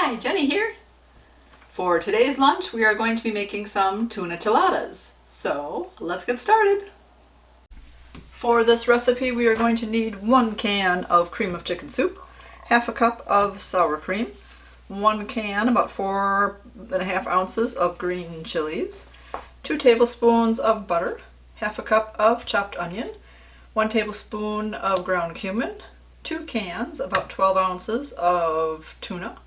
Hi, Jenny here. For today's lunch, we are going to be making some tuna chiladas. So let's get started. For this recipe, we are going to need 1 can of cream of chicken soup, half a cup of sour cream, 1 can, about 4.5 ounces of green chilies, 2 tablespoons of butter, half a cup of chopped onion, 1 tablespoon of ground cumin, 2 cans, about 12 ounces of tuna,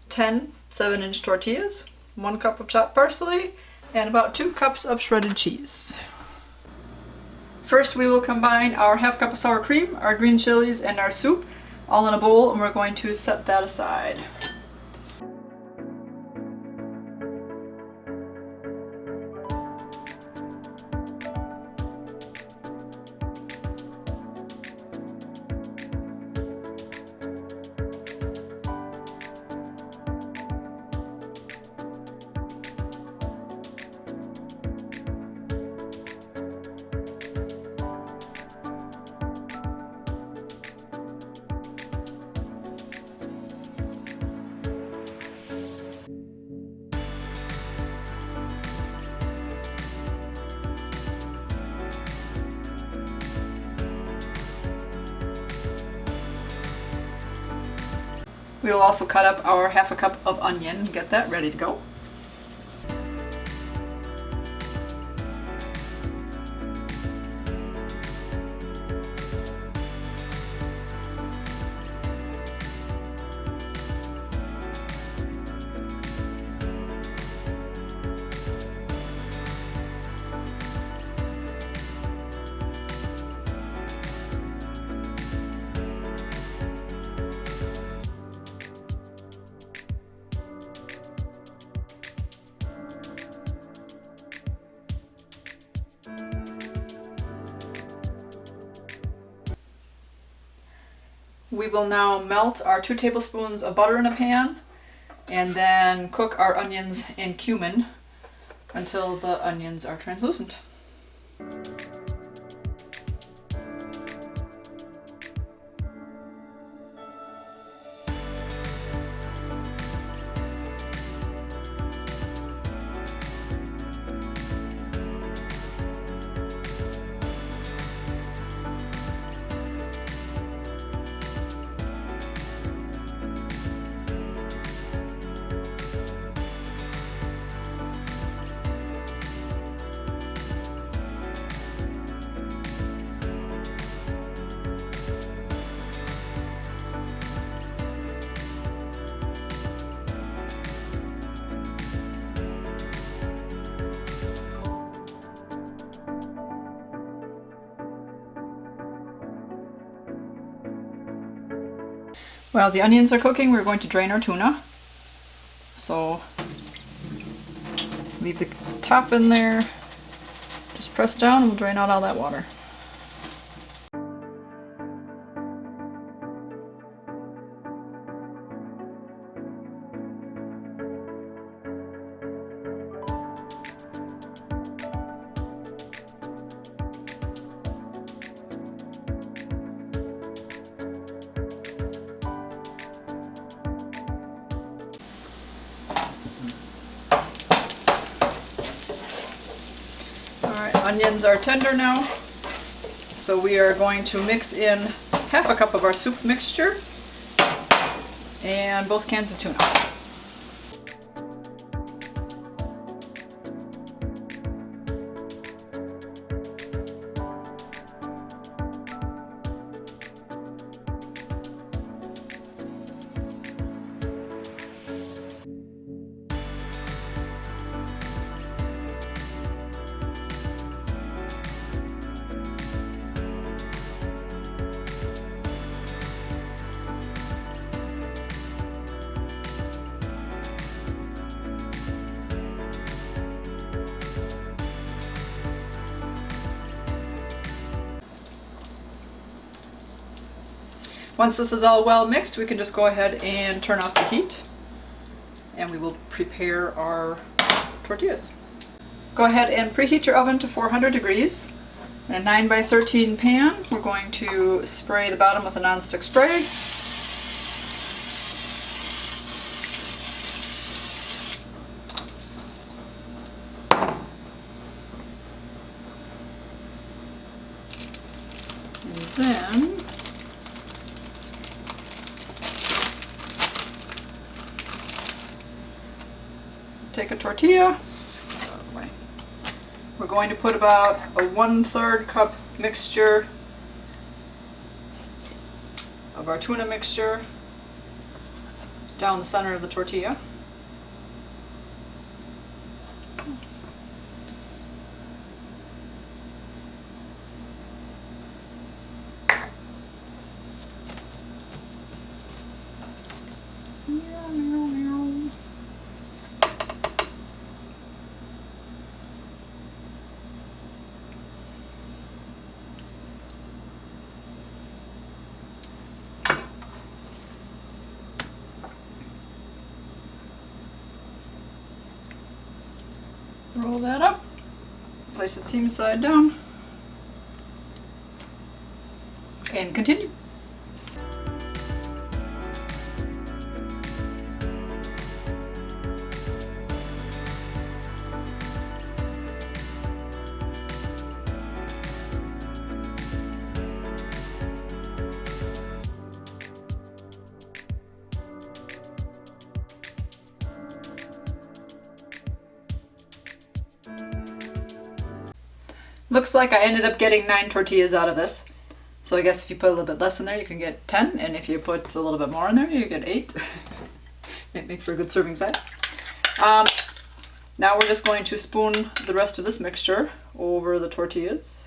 10 7-inch tortillas, 1 cup of chopped parsley, and about 2 cups of shredded cheese. First, we will combine our half cup of sour cream, our green chilies, and our soup all in a bowl, and we're going to set that aside. We will also cut up our half a cup of onion and get that ready to go. We will now melt our 2 tablespoons of butter in a pan and then cook our onions and cumin until the onions are translucent. While the onions are cooking, we're going to drain our tuna. So leave the top in there, just press down and we'll drain out all that water. Onions are tender now, so we are going to mix in half a cup of our soup mixture and both cans of tuna. Once this is all well mixed, we can just go ahead and turn off the heat and we will prepare our tortillas. Go ahead and preheat your oven to 400 degrees. In a 9x13 pan, we're going to spray the bottom with a nonstick spray. And then take a tortilla. We're going to put about a 1/3 cup mixture of our tuna mixture down the center of the tortilla. Roll that up, place it seam side down, and continue. Looks like I ended up getting 9 tortillas out of this. So I guess if you put a little bit less in there, you can get 10. And if you put a little bit more in there, you get 8. It makes for a good serving size. Now we're just going to spoon the rest of this mixture over the tortillas.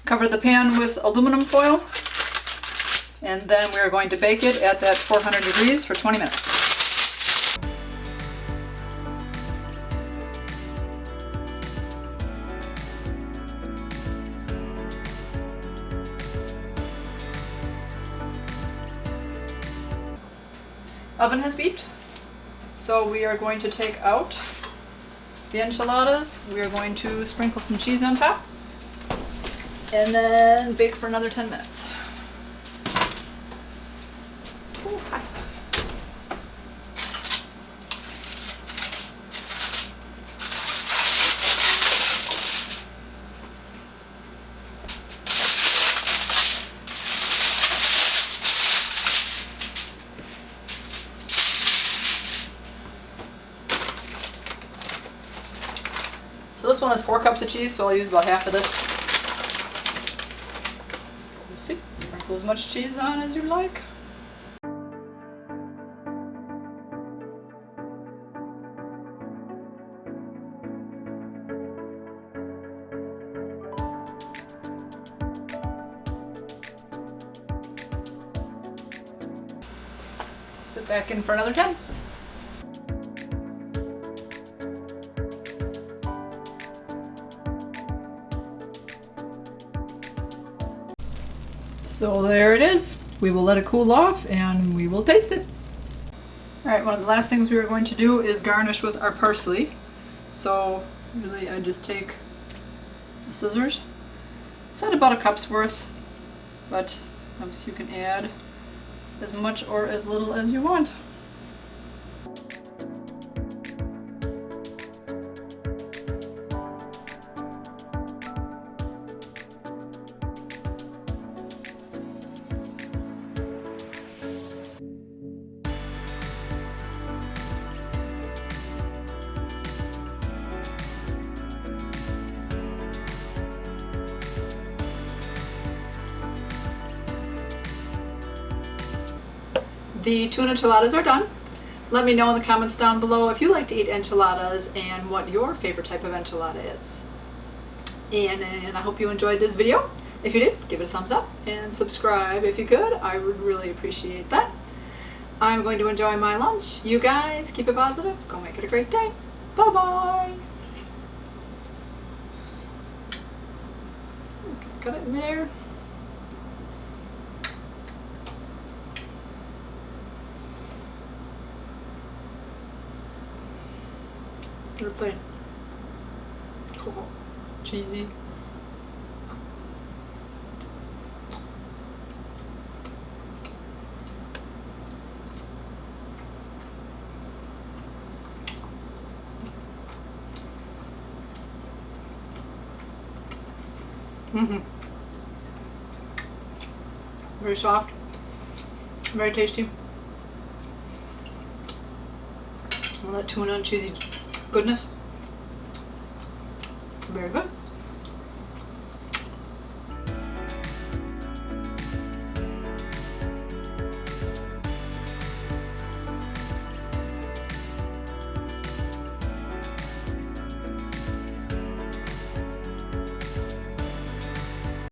Cover the pan with aluminum foil, and then we're going to bake it at that 400 degrees for 20 minutes. Oven has beeped, so we are going to take out the enchiladas. We are going to sprinkle some cheese on top, and then bake for another 10 minutes. Ooh, hot. So this one is 4 cups of cheese, so I'll use about half of this. See, sprinkle as much cheese on as you like. Sit back in for another 10. So there it is. We will let it cool off and we will taste it. Alright, one of the last things we are going to do is garnish with our parsley. So really I just take the scissors. It's at about a cup's worth, but obviously you can add as much or as little as you want. The tuna chiladas are done. Let me know in the comments down below if you like to eat enchiladas and what your favorite type of enchilada is. And I hope you enjoyed this video. If you did, give it a thumbs up and subscribe if you could. I would really appreciate that. I'm going to enjoy my lunch. You guys, keep it positive. Go make it a great day. Bye-bye. Got it in there. It's like cool, cheesy. Very soft, very tasty. All that tuna and cheesy goodness. Very good.